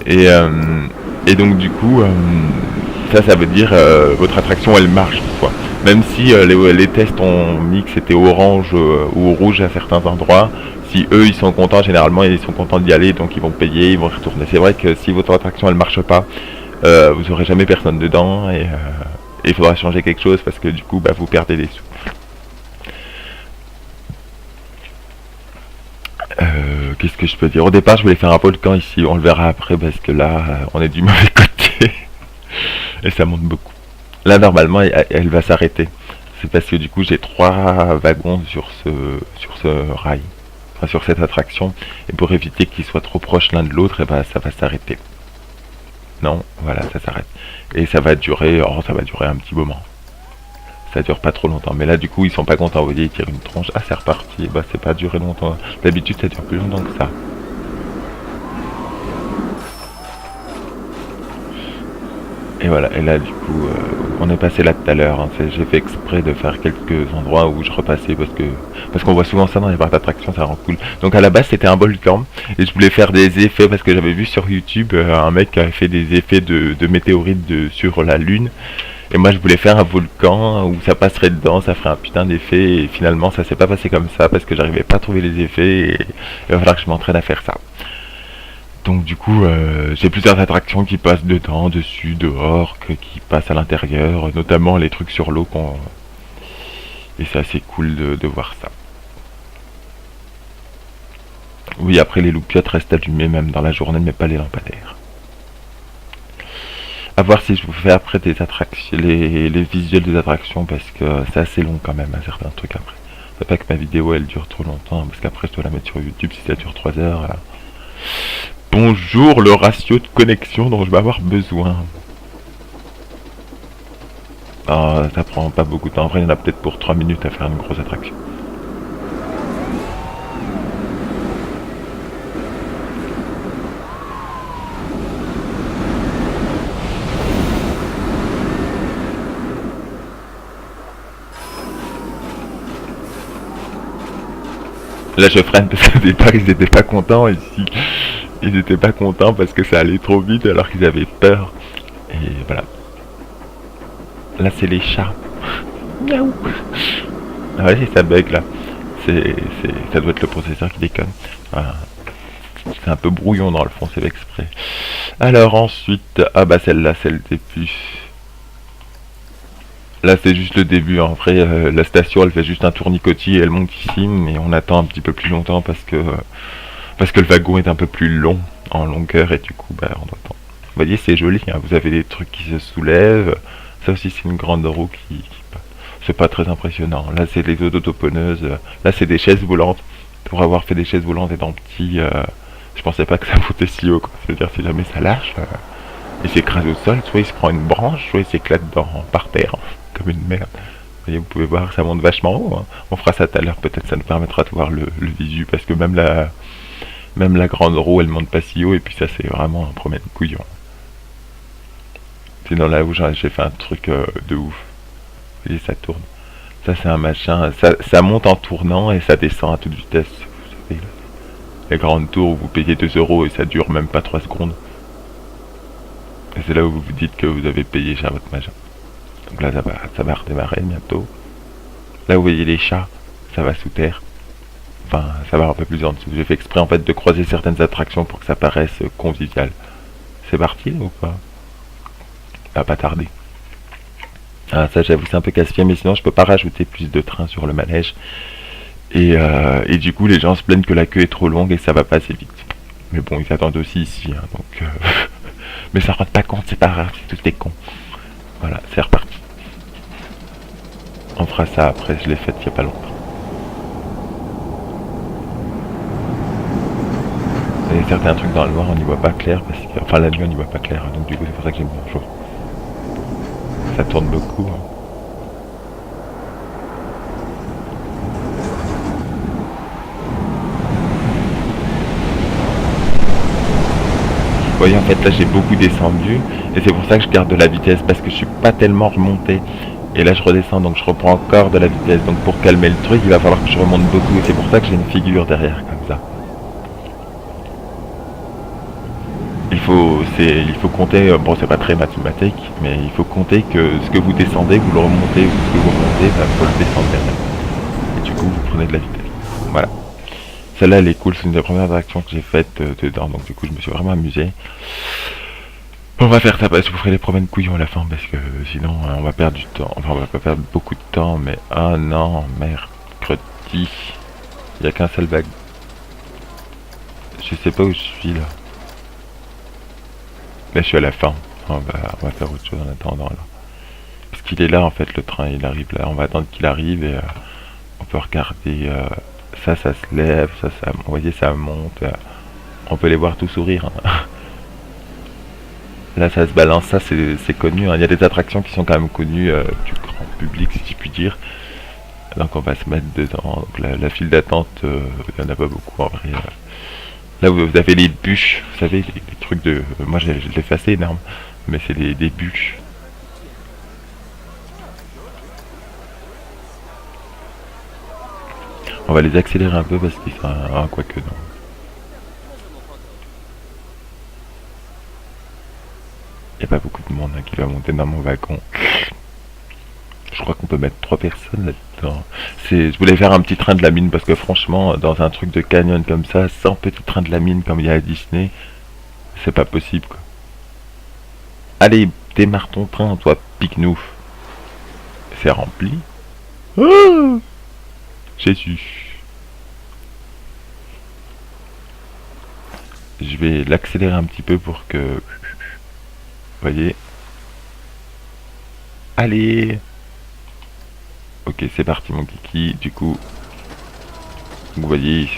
Et donc du coup, ça veut dire votre attraction elle marche, quoi. Même si les tests ont mis que c'était orange ou rouge à certains endroits, si eux ils sont contents, généralement ils sont contents d'y aller, donc ils vont payer, ils vont y retourner. C'est vrai que si votre attraction elle marche pas, vous aurez jamais personne dedans et il faudra changer quelque chose parce que du coup bah, vous perdez des sous. Qu'est-ce que je peux dire? Au départ je voulais faire un volcan ici, on le verra après parce que là on est du mauvais côté et ça monte beaucoup. Là normalement elle va s'arrêter. C'est parce que du coup j'ai 3 wagons sur ce rail, enfin sur cette attraction, et pour éviter qu'ils soient trop proches l'un de l'autre, et ben ça va s'arrêter. Non, voilà, ça s'arrête. Et ça va durer, ça va durer un petit moment. Ça dure pas trop longtemps. Mais là du coup ils sont pas contents, vous voyez, ils tirent une tronche. Ah c'est reparti, bah c'est pas duré longtemps. D'habitude ça dure plus longtemps que ça. Et voilà, et là du coup, on est passé là tout à l'heure, hein. J'ai fait exprès de faire quelques endroits où je repassais parce qu'on voit souvent ça dans les parcs d'attractions, ça rend cool. Donc à la base c'était un volcan, et je voulais faire des effets parce que j'avais vu sur YouTube un mec qui avait fait des effets de météorites sur la lune. Et moi je voulais faire un volcan où ça passerait dedans, ça ferait un putain d'effet, et finalement ça s'est pas passé comme ça parce que j'arrivais pas à trouver les effets, et il va falloir que je m'entraîne à faire ça. Donc du coup, j'ai plusieurs attractions qui passent dedans, dessus, dehors, qui passent à l'intérieur, notamment les trucs sur l'eau et c'est assez cool de voir ça. Oui, après les loupiottes restent allumées même dans la journée, mais pas les lampadaires. À voir si je vous fais après des attractions, les visuels des attractions, parce que c'est assez long quand même, à certains trucs après. C'est pas que ma vidéo elle dure trop longtemps, parce qu'après je dois la mettre sur YouTube si ça dure 3 heures. Bonjour, le ratio de connexion dont je vais avoir besoin. Ah, ça prend pas beaucoup de temps. En vrai, il y en a peut-être pour 3 minutes à faire une grosse attraction. Là, je freine parce qu'au départ, ils étaient pas contents ici. Ils étaient pas contents parce que ça allait trop vite alors qu'ils avaient peur. Et voilà. Là, c'est les chats. Miaou. Ah ouais, ça bug là. Ça doit être le processeur qui déconne. Voilà. C'est un peu brouillon dans le fond, c'est exprès. Alors ensuite, ah bah celle-là, c'est le début. Là c'est juste le début, en vrai la station elle fait juste un tournicotis et elle monte ici, mais on attend un petit peu plus longtemps parce que le wagon est un peu plus long en longueur et du coup bah on doit attendre. Vous voyez c'est joli, hein, vous avez des trucs qui se soulèvent, ça aussi c'est une grande roue qui c'est pas très impressionnant. Là c'est les autopreneuses, là c'est des chaises volantes. Pour avoir fait des chaises volantes étant petit, je pensais pas que ça montait si haut, quoi. C'est-à-dire si jamais ça lâche, il s'écrase au sol, soit il se prend une branche, soit il s'éclate par terre, comme une merde. Vous voyez, vous pouvez voir que ça monte vachement haut, hein. On fera ça tout à l'heure, peut-être ça nous permettra de voir le visu, parce que même la grande roue, elle monte pas si haut, et puis ça c'est vraiment un promène couillon. Sinon là où j'ai fait un truc de ouf. Vous voyez, ça tourne. Ça c'est un machin, ça monte en tournant et ça descend à toute vitesse. Vous savez, les grandes tours où vous payez 2 euros et ça dure même pas 3 secondes. Et c'est là où vous vous dites que vous avez payé cher votre machin. Donc là ça va redémarrer bientôt. Là vous voyez les chats, ça va sous terre. Enfin ça va un peu plus en dessous. J'ai fait exprès en fait de croiser certaines attractions pour que ça paraisse convivial. C'est parti ou pas? Ah pas tarder. Ah ça j'avoue c'est un peu casse-pied, mais sinon je peux pas rajouter plus de trains sur le manège. Et du coup les gens se plaignent que la queue est trop longue et que ça va pas assez vite. Mais bon ils attendent aussi ici, hein, donc mais ça rend pas compte, c'est pas grave, c'est tout est con. Voilà, c'est reparti. On fera ça après, je l'ai fait il y a pas longtemps. Il y a certains trucs dans le noir on n'y voit pas clair parce que. Enfin la nuit on n'y voit pas clair, donc du coup c'est pour ça que j'ai mis un jour. Ça tourne beaucoup. Hein. Vous voyez en fait là j'ai beaucoup descendu et c'est pour ça que je garde de la vitesse parce que je suis pas tellement remonté. Et là je redescends donc je reprends encore de la vitesse. Donc pour calmer le truc il va falloir que je remonte beaucoup et c'est pour ça que j'ai une figure derrière comme ça. Il il faut compter, bon c'est pas très mathématique, mais il faut compter que ce que vous descendez, vous le remontez, ou ce que vous remontez, bah, faut le descendre derrière. Et du coup, vous prenez de la vitesse. Voilà. Celle-là, elle est cool, c'est une des premières actions que j'ai faites dedans, donc du coup, je me suis vraiment amusé. On va faire ça, je vous ferai les promènes couillons à la fin, parce que sinon, on va perdre du temps. Enfin, on va pas perdre beaucoup de temps, mais... Ah non, mercredi. Il y a qu'un seul bag. Je sais pas où je suis, là. Là, je suis à la fin. On va faire autre chose en attendant, là. Parce qu'il est là, en fait, le train, il arrive là. On va attendre qu'il arrive, et on peut regarder... ça se lève, vous voyez, ça monte. On peut les voir tout sourire, hein. Là, ça se balance, ça c'est connu, hein. Il y a des attractions qui sont quand même connues du grand public, si je puis dire. Donc on va se mettre dedans. Donc la file d'attente, il n'y en a pas beaucoup en vrai. Là, vous avez les bûches, vous savez, les trucs de... Moi, je l'ai fait assez énorme, mais c'est des bûches. On va les accélérer un peu parce qu'ils sont... Ah, quoique non. Il n'y a pas beaucoup de monde hein, qui va monter dans mon wagon. Je crois qu'on peut mettre 3 personnes là-dedans. Je voulais faire un petit train de la mine parce que franchement, dans un truc de canyon comme ça, sans petit train de la mine comme il y a à Disney, c'est pas possible quoi. Allez, démarre ton train, toi, pique-nous. C'est rempli. Ah, Jésus. Je vais l'accélérer un petit peu pour que... Vous voyez. Allez. Ok, c'est parti mon kiki. Du coup, vous voyez,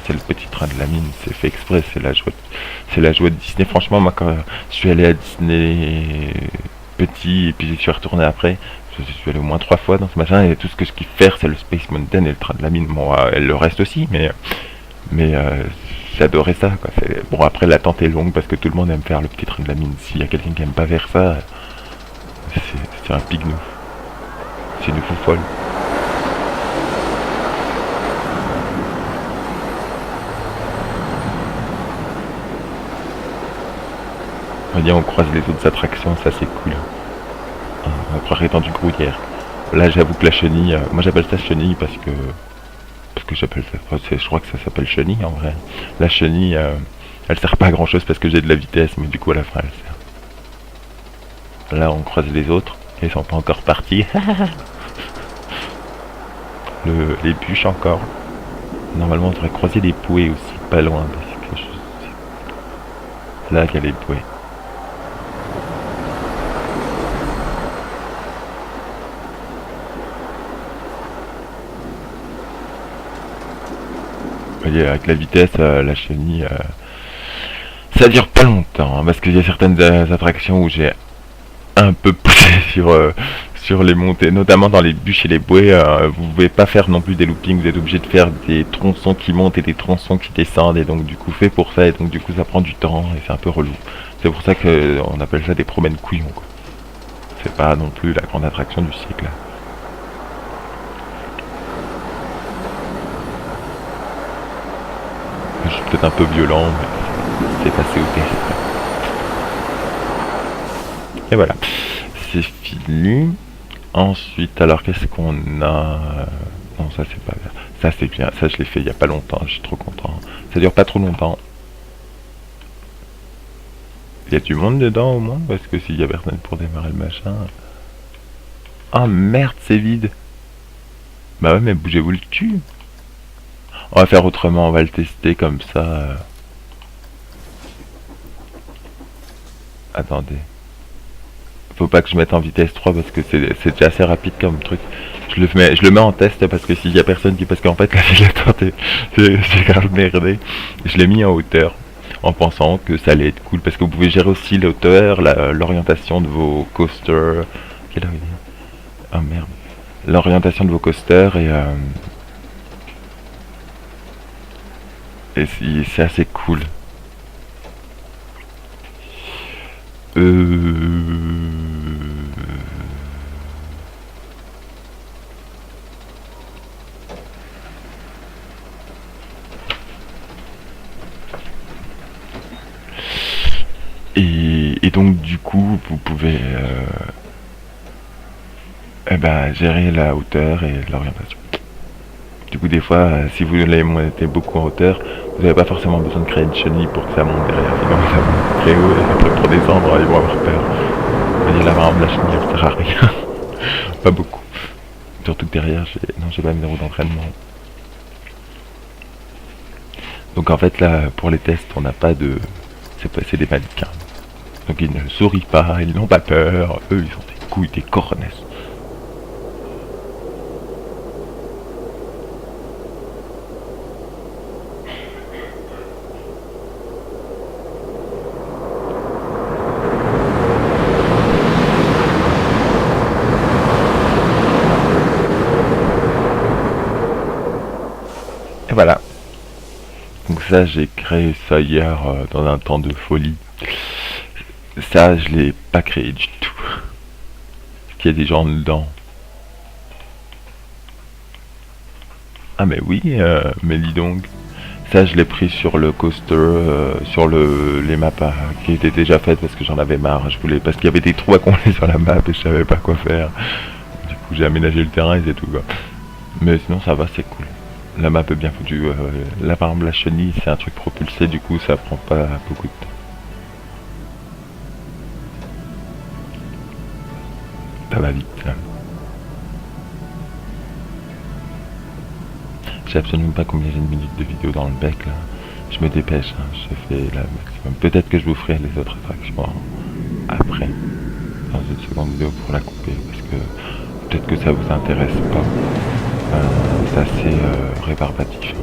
c'est le petit train de la mine, c'est fait exprès, c'est la joie de Disney. Franchement, moi quand je suis allé à Disney petit et puis je suis retourné après, je suis allé au moins 3 fois dans ce machin et tout ce que je kiffe faire, c'est le Space Mountain et le train de la mine. Bon, elle le reste aussi, mais j'adorais ça. Quoi. Bon, après l'attente est longue parce que tout le monde aime faire le petit train de la mine. S'il y a quelqu'un qui aime pas faire ça, c'est un pignou. C'est une fou folle. On croise les autres attractions, ça c'est cool. On va croirait dans du gruyère. Là j'avoue que la chenille, moi j'appelle ça chenille parce que j'appelle ça, je crois que ça s'appelle chenille en vrai. La chenille, elle sert pas à grand chose parce que j'ai de la vitesse, mais du coup à la fin elle sert. Là on croise les autres, ils sont pas encore partis. Les bûches encore. Normalement on devrait croiser les bouées aussi, pas loin parce que là il y a les bouées. Vous voyez, avec la vitesse, la chenille, ça dure pas longtemps, hein, parce qu'il y a certaines attractions où j'ai un peu poussé sur les montées, notamment dans les bûches et les bouées, vous pouvez pas faire non plus des loopings, vous êtes obligé de faire des tronçons qui montent et des tronçons qui descendent, et donc du coup fait pour ça, et donc du coup ça prend du temps, et c'est un peu relou. C'est pour ça qu'on appelle ça des promènes couillons, quoi. C'est pas non plus la grande attraction du siècle. Je suis peut-être un peu violent, mais c'est passé au test. Et voilà, c'est fini. Ensuite, alors qu'est-ce qu'on a Non, ça c'est pas bien. Ça c'est bien, ça je l'ai fait il y a pas longtemps, je suis trop content. Ça dure pas trop longtemps. Il y a du monde dedans au moins parce que s'il y a personne pour démarrer le machin... Ah merde, c'est vide. Bah ouais, mais bougez-vous le cul. On va faire autrement, on va le tester comme ça. Attendez. Faut pas que je mette en vitesse 3 parce que c'est déjà assez rapide comme truc. Je le mets en test parce que s'il y a personne qui... Parce qu'en fait la file d'attente c'est grave merdé. Je l'ai mis en hauteur en pensant que ça allait être cool parce que vous pouvez gérer aussi l'hauteur, l'orientation de vos coasters. Quelle heure il est? Ah merde. L'orientation de vos coasters et c'est assez cool. Et donc du coup, vous pouvez gérer la hauteur et l'orientation. Du coup, des fois, si vous voulez monter beaucoup en hauteur, vous n'avez pas forcément besoin de créer une chenille pour que ça monte derrière. Sinon, ça monte très haut et après pour descendre, ils vont avoir peur. Vous voyez là, par exemple, la chenille, elle sert à rien. Pas beaucoup. Surtout que derrière, j'ai pas mes roues d'entraînement. Donc en fait, là, pour les tests, on n'a pas de... C'est des mannequins. Donc ils ne sourient pas, ils n'ont pas peur. Eux, ils sont des couilles, des cornesses. Et voilà. Donc ça, j'ai créé ça hier dans un temps de folie. Ça, je l'ai pas créé du tout. Parce qu'il y a des gens dedans. Ah mais oui, mais dis donc. Ça, je l'ai pris sur le coaster, sur les maps qui étaient déjà faites parce que j'en avais marre. Je voulais parce qu'il y avait des trous à combler sur la map et je savais pas quoi faire. Du coup, j'ai aménagé le terrain et c'est tout quoi. Mais sinon, ça va, c'est cool. La map est bien foutue. Là, par exemple, la chenille, c'est un truc propulsé, du coup, ça prend pas beaucoup de temps. Ça va vite. Hein. Je sais absolument pas combien j'ai de minutes de vidéo dans le bec là. Je me dépêche, hein. Je fais la maximum. Peut-être que je vous ferai les autres attractions après, dans une seconde vidéo pour la couper, parce que peut-être que ça vous intéresse pas. C'est assez rébarbatif.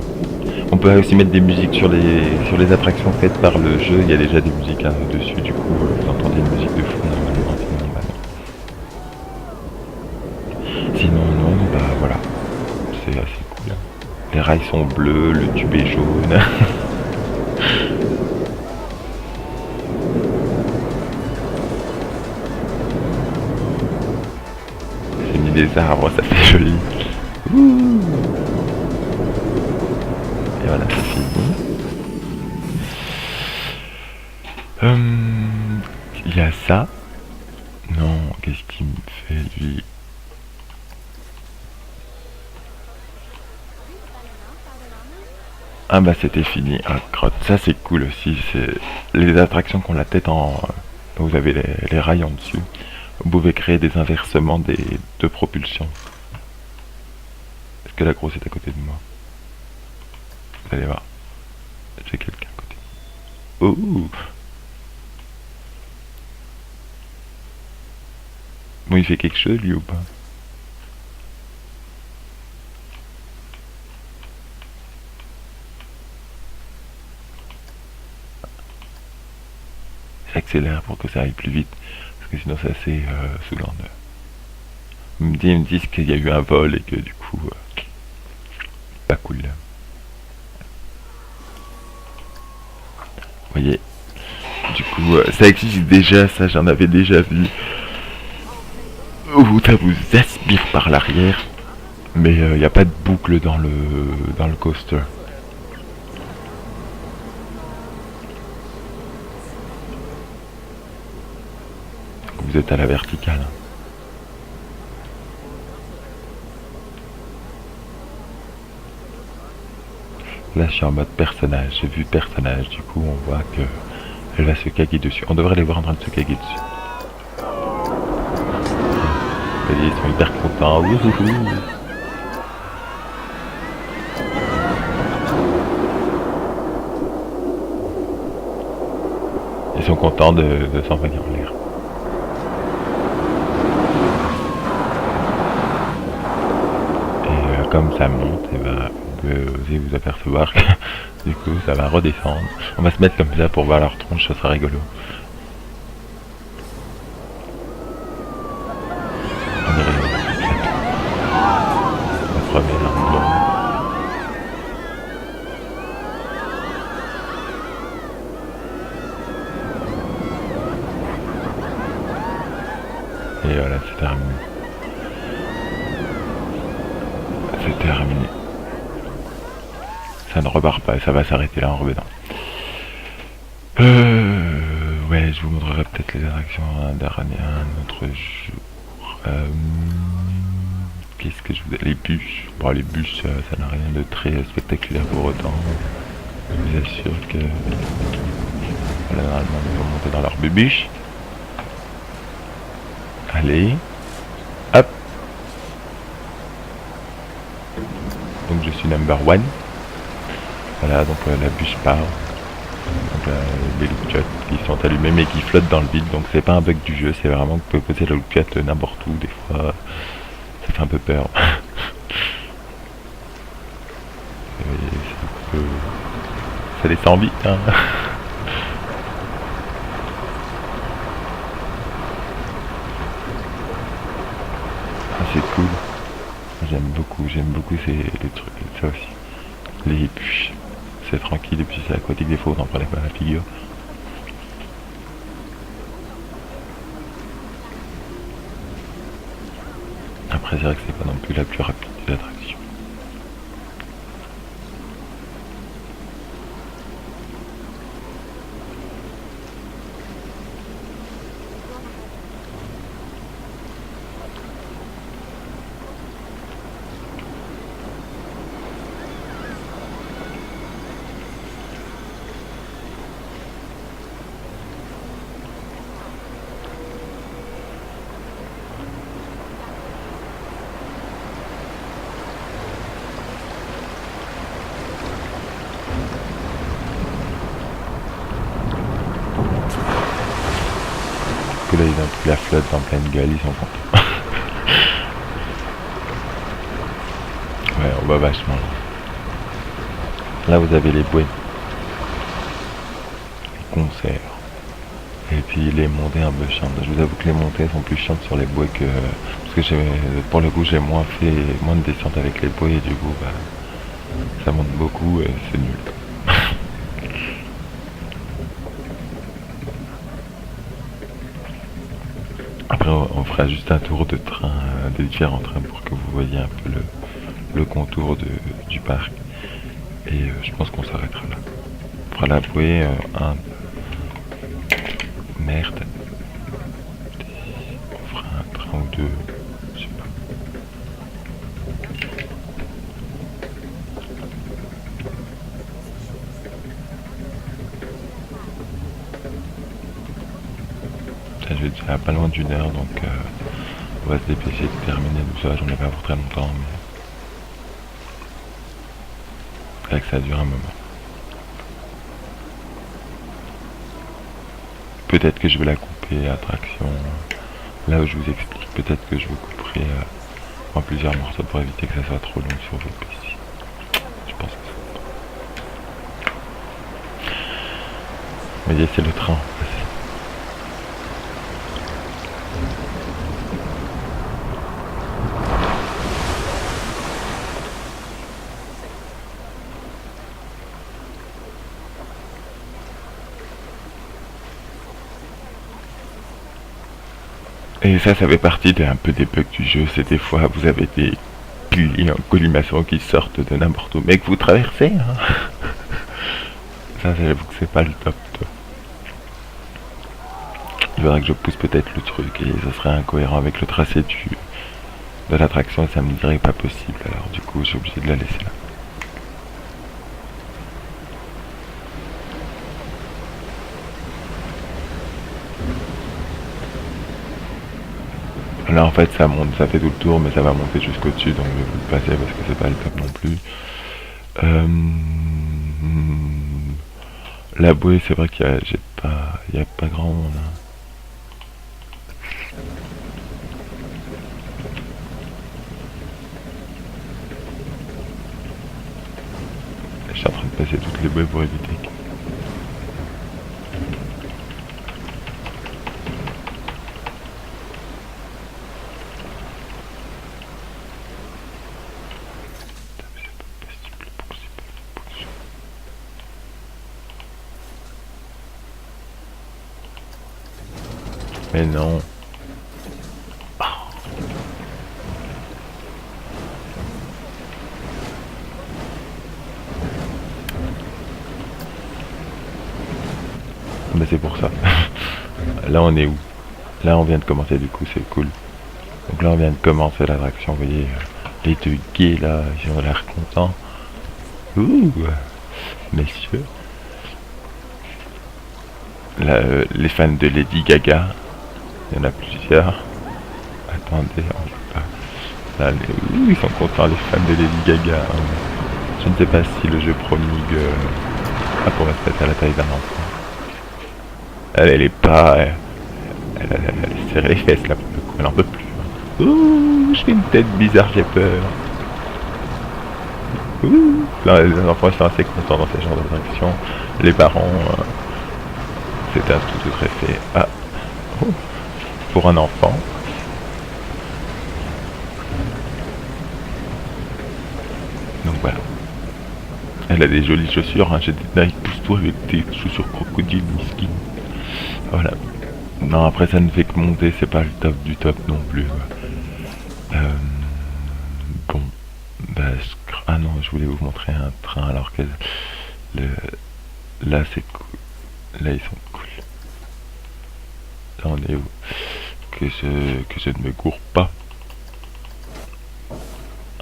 On peut aussi mettre des musiques sur les attractions faites par le jeu. Il y a déjà des musiques hein, dessus, du coup vous entendez une musique de fond normalement. Sinon non, bah voilà, c'est assez cool. Les rails sont bleus, le tube est jaune. J'ai mis des arbres, ça fait joli. Ouh. Et voilà, c'est fini. Il y a ça. Non, qu'est-ce qu'il me fait lui? Ah bah c'était fini. Ah crotte, ça c'est cool aussi. C'est les attractions qui ont la tête en... Vous avez les rails en dessus. Vous pouvez créer des inversements de propulsion. Est-ce que la grosse est à côté de moi? Vous allez voir. J'ai quelqu'un à côté. Oh. Bon, il fait quelque chose lui ou pas? J'accélère pour que ça aille plus vite. Parce que sinon c'est assez saoulant. Ils me disent qu'il y a eu un vol et que du coup... pas cool. Vous voyez. Du coup, ça existe déjà, ça j'en avais déjà vu. Où ça vous aspire par l'arrière. Mais il n'y a pas de boucle dans le coaster. Vous êtes à la verticale. Là je suis en mode personnage, j'ai vu personnage, du coup on voit que elle va se caguer dessus. On devrait les voir en train de se caguer dessus. Vous voyez, ils sont hyper contents. Wouhouhou. Ils sont contents de s'envoyer en l'air. Et comme ça monte, et ben, vous pouvez aussi vous apercevoir que du coup ça va redescendre. On va se mettre comme ça pour voir leur tronche, ça sera rigolo. On dirait la première blonde. Et voilà, c'est terminé. C'est terminé. Ça ne repart pas, ça va s'arrêter là en revenant. Ouais, je vous montrerai peut-être les attractions un autre jour. Qu'est-ce que je vous ai... Les bûches. Bon, les bûches, ça n'a rien de très spectaculaire pour autant. Je vous assure que... Voilà, normalement, ils vont monter dans leur bûche. Allez. Hop. Donc je suis number one. Voilà, donc la bûche part. Donc les look qui sont allumés mais qui flottent dans le vide. Donc c'est pas un bug du jeu, c'est vraiment que vous pouvez poser le look n'importe où. Des fois, ça fait un peu peur. Ça descend vite, hein. Ah, c'est cool. J'aime beaucoup les trucs, ça aussi. Les bûches. C'est tranquille et puis c'est aquatique, des fois on en prenait pas la figure. Après c'est vrai que c'est pas non plus la plus rapide des attractions. Que là ils ont pris la flotte en pleine gueule, ils sont contents. Ouais, on va vachement. Là vous avez les bouées, les concerts. Et puis les montées un peu chiantes. Je vous avoue que les montées sont plus chiantes sur les bouées que... Parce que pour le coup j'ai moins de descente avec les bouées et du coup bah, ça monte beaucoup et c'est nul. Après on fera juste un tour de train, des différents trains pour que vous voyez un peu le contour du parc. Et je pense qu'on s'arrêtera là. On fera la bouée, merde. On fera un train ou deux. Je sais pas. Ça, je vais déjà pas loin d'une heure donc on va se dépêcher de terminer tout ça. J'en ai pas pour très longtemps mais c'est vrai que ça dure un moment. Peut-être que je vais la couper attraction là où je vous explique. Peut-être que je vous couperai en plusieurs morceaux pour éviter que ça soit trop long sur vos PC. Je pense que ça. Vous voyez, c'est le train. Et ça fait partie un peu des bugs du jeu. C'est des fois, vous avez des piliers en colimaçon qui sortent de n'importe où, mais que vous traversez. Hein. Ça, j'avoue que c'est pas le top. Il faudra que je pousse peut-être le truc et ça serait incohérent avec le tracé de l'attraction et ça me dirait pas possible. Alors du coup, je suis obligé de la laisser là. Là en fait ça monte, ça fait tout le tour mais ça va monter jusqu'au dessus donc je vais vous le passer parce que c'est pas le top non plus. La bouée c'est vrai qu'il y a pas grand monde. Hein. Je suis en train de passer toutes les bouées pour éviter. Mais non. Mais c'est pour ça. Là on est où? Là on vient de commencer du coup, c'est cool. Donc là on vient de commencer l'attraction, vous voyez, les deux gays là, ils ont l'air contents. Ouh, messieurs. Là, les fans de Lady Gaga, il y en a plusieurs. Attendez, on peut pas. Là, ouh, ils sont contents les fans de Lady Gaga. Je ne sais pas si le jeu promulgue pour se mettre à la taille d'un enfant. Elle est pas... elle serre les fesses là pour le coup, elle en peut plus. Ouh, je fais une tête bizarre, j'ai peur. Ouh. Là, les enfants sont assez contents dans ce genre d'attraction. Les parents, c'est un tout autre effet. Ah, oh. Pour un enfant. Donc voilà. Elle a des jolies chaussures, hein. J'ai des Nike pousse-toi avec des chaussures crocodile miskin. Voilà. Non, après ça ne fait que monter, c'est pas le top du top non plus. Bon, bah, ah non, je voulais vous montrer un train alors que le... là c'est cool. Là ils sont cool. Là on est où? Que je ne me cours pas.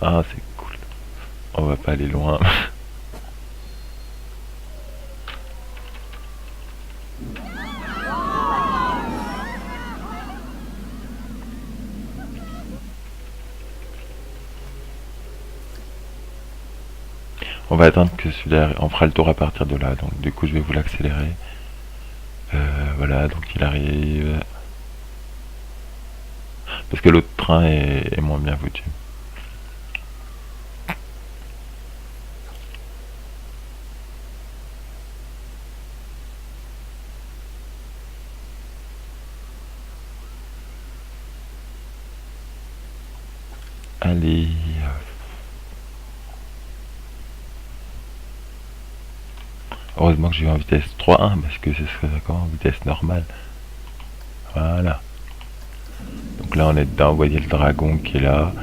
Ah c'est cool. On va pas aller loin. On va attendre que celui-là, on fera le tour à partir de là, donc du coup je vais vous l'accélérer. Voilà, donc il arrive. Parce que l'autre train est moins bien foutu. Allez. Heureusement que je vais en vitesse 3.1 parce que ce serait encore en vitesse normale. Voilà. Donc là on est dedans, vous voyez le dragon qui est là.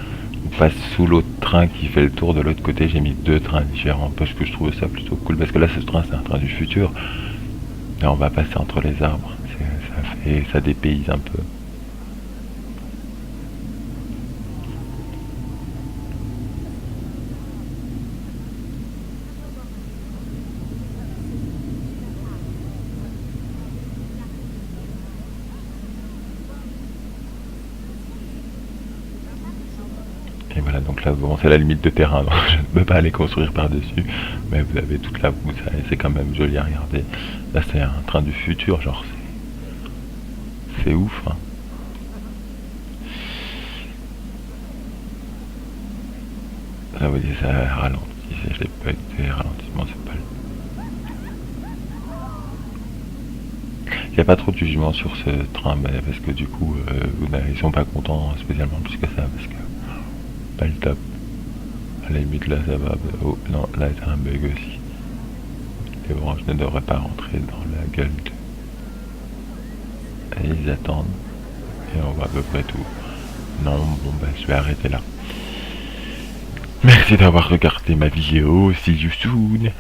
On passe sous l'autre train qui fait le tour de l'autre côté. J'ai mis deux trains différents parce que je trouve ça plutôt cool. Parce que là ce train c'est un train du futur. Là on va passer entre les arbres. Ça dépayse un peu. Et voilà, donc là, bon, c'est la limite de terrain, donc je ne peux pas aller construire par-dessus. Mais vous avez toute la boue, c'est quand même joli à regarder. Là, c'est un train du futur, genre, c'est ouf, hein. Là, vous voyez, ça ralentit, je l'ai pas été ralentissement, c'est pas le... Il n'y a pas trop de jugement sur ce train, mais parce que du coup, ils sont pas contents spécialement plus que ça, parce que pas le top. À la limite là ça va. Oh non, là c'est un bug aussi. Les branches ne devraient pas rentrer dans la gueule de... Et ils attendent. Et on voit à peu près tout. Non, bon bah je vais arrêter là. Merci d'avoir regardé ma vidéo. See you soon.